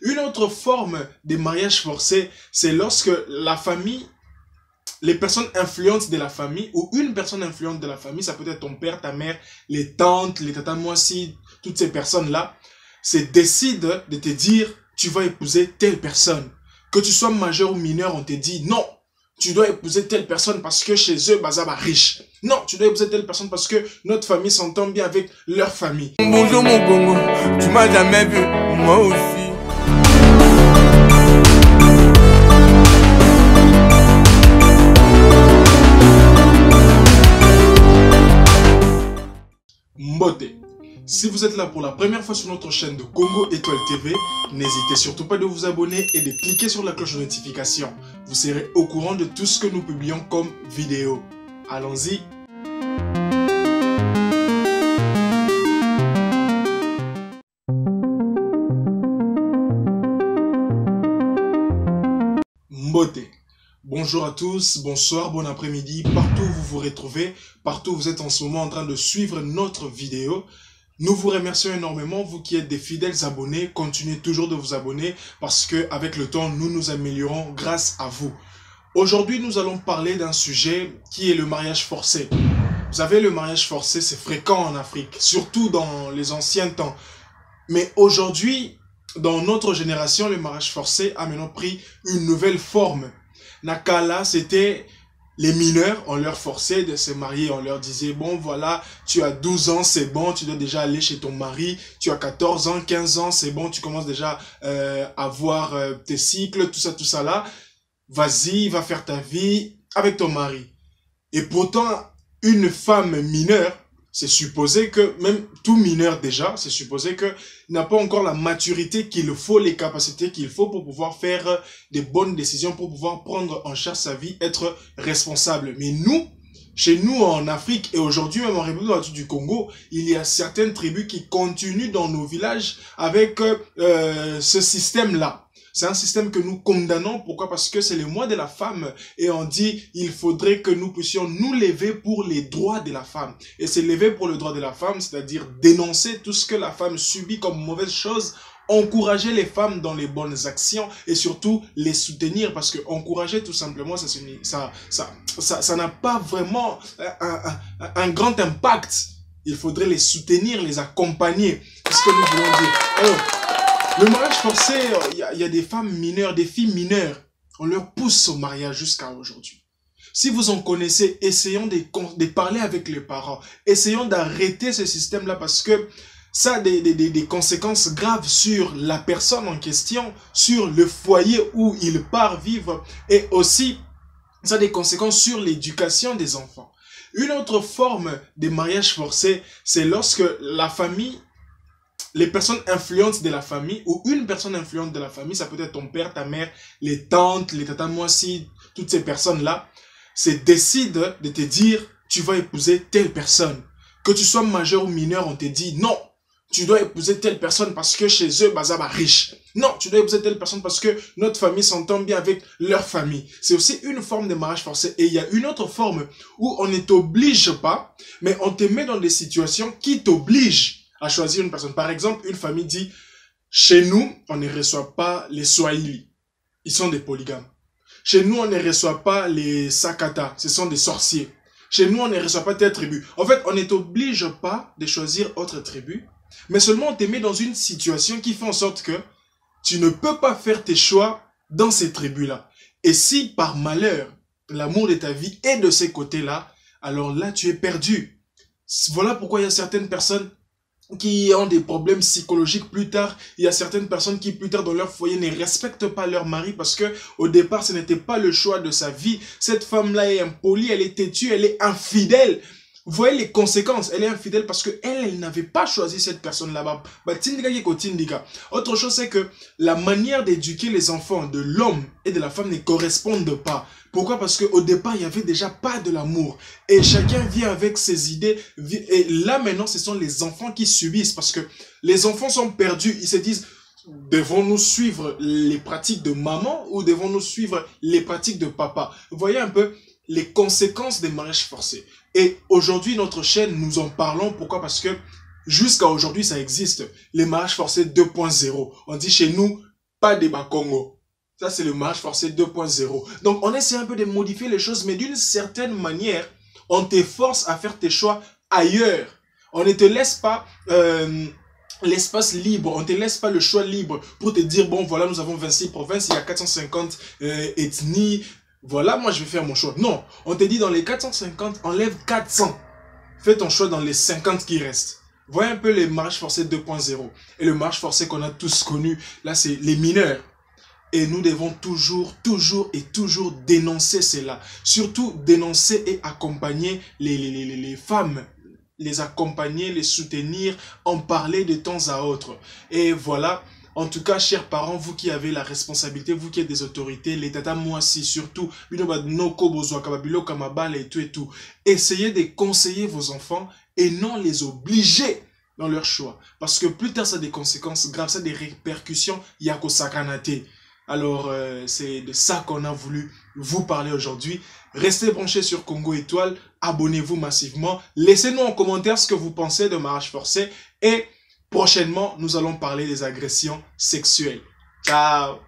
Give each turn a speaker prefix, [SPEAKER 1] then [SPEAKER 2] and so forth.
[SPEAKER 1] Une autre forme de mariage forcé, c'est lorsque la famille, les personnes influentes de la famille ou une personne influente de la famille, ça peut être ton père, ta mère, les tantes, les tatas, moi aussi, toutes ces personnes-là, se décident de te dire, tu vas épouser telle personne. Que tu sois majeur ou mineur, on te dit, non, tu dois épouser telle personne parce que chez eux, bazaba riche. Non, tu dois épouser telle personne parce que notre famille s'entend bien avec leur famille.
[SPEAKER 2] Bonjour mon Congo, tu m'as jamais vu, moi aussi.
[SPEAKER 1] Mbote. Si vous êtes là pour la première fois sur notre chaîne de Congo Étoile TV, n'hésitez surtout pas de vous abonner et de cliquer sur la cloche de notification. Vous serez au courant de tout ce que nous publions comme vidéo. Allons-y. Mbote. Bonjour à tous, bonsoir, bon après-midi, partout où vous vous retrouvez, partout où vous êtes en ce moment en train de suivre notre vidéo. Nous vous remercions énormément, vous qui êtes des fidèles abonnés, continuez toujours de vous abonner parce que avec le temps, nous nous améliorons grâce à vous. Aujourd'hui, nous allons parler d'un sujet qui est le mariage forcé. Vous savez, le mariage forcé, c'est fréquent en Afrique, surtout dans les anciens temps. Mais aujourd'hui, dans notre génération, le mariage forcé a maintenant pris une nouvelle forme. Nakala, c'était les mineurs, on leur forçait de se marier, on leur disait, bon voilà, tu as 12 ans, c'est bon, tu dois déjà aller chez ton mari, tu as 14 ans, 15 ans, c'est bon, tu commences déjà à voir tes cycles, tout ça là, vas-y, va faire ta vie avec ton mari. Et pourtant, une femme mineure, c'est supposé que, même tout mineur déjà, c'est supposé que n'a pas encore la maturité qu'il faut, les capacités qu'il faut pour pouvoir faire des bonnes décisions, pour pouvoir prendre en charge sa vie, être responsable. Mais nous, chez nous en Afrique et aujourd'hui même en République du Congo, il y a certaines tribus qui continuent dans nos villages avec ce système-là. C'est un système que nous condamnons. Pourquoi? Parce que c'est le mois de la femme. Et on dit, il faudrait que nous puissions nous lever pour les droits de la femme. Et c'est lever pour le droit de la femme, c'est-à-dire dénoncer tout ce que la femme subit comme mauvaise chose, encourager les femmes dans les bonnes actions et surtout les soutenir. Parce que encourager tout simplement, ça n'a pas vraiment un grand impact. Il faudrait les soutenir, les accompagner. C'est ce que nous voulons dire. Alors, le mariage forcé, il y a des femmes mineures, des filles mineures. On leur pousse au mariage jusqu'à aujourd'hui. Si vous en connaissez, essayons de parler avec les parents. Essayons d'arrêter ce système-là parce que ça a des conséquences graves sur la personne en question, sur le foyer où il part vivre et aussi ça a des conséquences sur l'éducation des enfants. Une autre forme de mariage forcé, c'est lorsque la famille, les personnes influentes de la famille ou une personne influente de la famille, ça peut être ton père, ta mère, les tantes, les tatas, moi aussi, toutes ces personnes-là, se décident de te dire, tu vas épouser telle personne. Que tu sois majeur ou mineur, on te dit, non, tu dois épouser telle personne parce que chez eux, bazaba riche. Non, tu dois épouser telle personne parce que notre famille s'entend bien avec leur famille. C'est aussi une forme de mariage forcé. Et il y a une autre forme où on ne t'oblige pas, mais on te met dans des situations qui t'obligent à choisir une personne. Par exemple, une famille dit, chez nous, on ne reçoit pas les Swahili. Ils sont des polygames. Chez nous, on ne reçoit pas les Sakata. Ce sont des sorciers. Chez nous, on ne reçoit pas telle tribu. En fait, on ne t'oblige pas de choisir autre tribu, mais seulement on te met dans une situation qui fait en sorte que tu ne peux pas faire tes choix dans ces tribus-là. Et si, par malheur, l'amour de ta vie est de ces côtés-là, alors là, tu es perdu. Voilà pourquoi il y a certaines personnes qui ont des problèmes psychologiques plus tard. Il y a certaines personnes qui plus tard dans leur foyer ne respectent pas leur mari parce que au départ ce n'était pas le choix de sa vie. Cette femme-là est impolie, elle est têtue, elle est infidèle. Vous voyez les conséquences, elle est infidèle parce que elle n'avait pas choisi cette personne là-bas. Autre chose, c'est que la manière d'éduquer les enfants de l'homme et de la femme ne correspondent pas. Pourquoi? Parce qu'au départ, il n'y avait déjà pas de l'amour. Et chacun vient avec ses idées. Et là, maintenant, ce sont les enfants qui subissent. Parce que les enfants sont perdus. Ils se disent, devons-nous suivre les pratiques de maman ou devons-nous suivre les pratiques de papa? Vous voyez un peu les conséquences des mariages forcés. Et aujourd'hui, notre chaîne, nous en parlons. Pourquoi? Parce que jusqu'à aujourd'hui, ça existe. Les mariages forcés 2.0. On dit chez nous, pas débat Congo. Ça, c'est le mariage forcé 2.0. Donc, on essaie un peu de modifier les choses, mais d'une certaine manière, on te force à faire tes choix ailleurs. On ne te laisse pas l'espace libre, on ne te laisse pas le choix libre pour te dire, bon, voilà, nous avons 26 provinces, il y a 450 ethnies, voilà, moi, je vais faire mon choix. Non, on te dit, dans les 450, enlève 400. Fais ton choix dans les 50 qui restent. Voyez un peu les mariages forcés 2.0. Et le mariage forcé qu'on a tous connu, là, c'est les mineurs. Et nous devons toujours dénoncer cela. Surtout dénoncer et accompagner les femmes. Les accompagner, les soutenir, en parler de temps à autre. Et voilà, en tout cas, chers parents, vous qui avez la responsabilité, vous qui êtes des autorités, les tata moi aussi, surtout, et tout. Essayez de conseiller vos enfants et non les obliger dans leur choix. Parce que plus tard, ça a des conséquences graves, ça a des répercussions, yako sakanate. Alors, c'est de ça qu'on a voulu vous parler aujourd'hui. Restez branchés sur Congo Étoile, abonnez-vous massivement, laissez-nous en commentaire ce que vous pensez de mariage forcé et prochainement, nous allons parler des agressions sexuelles. Ciao!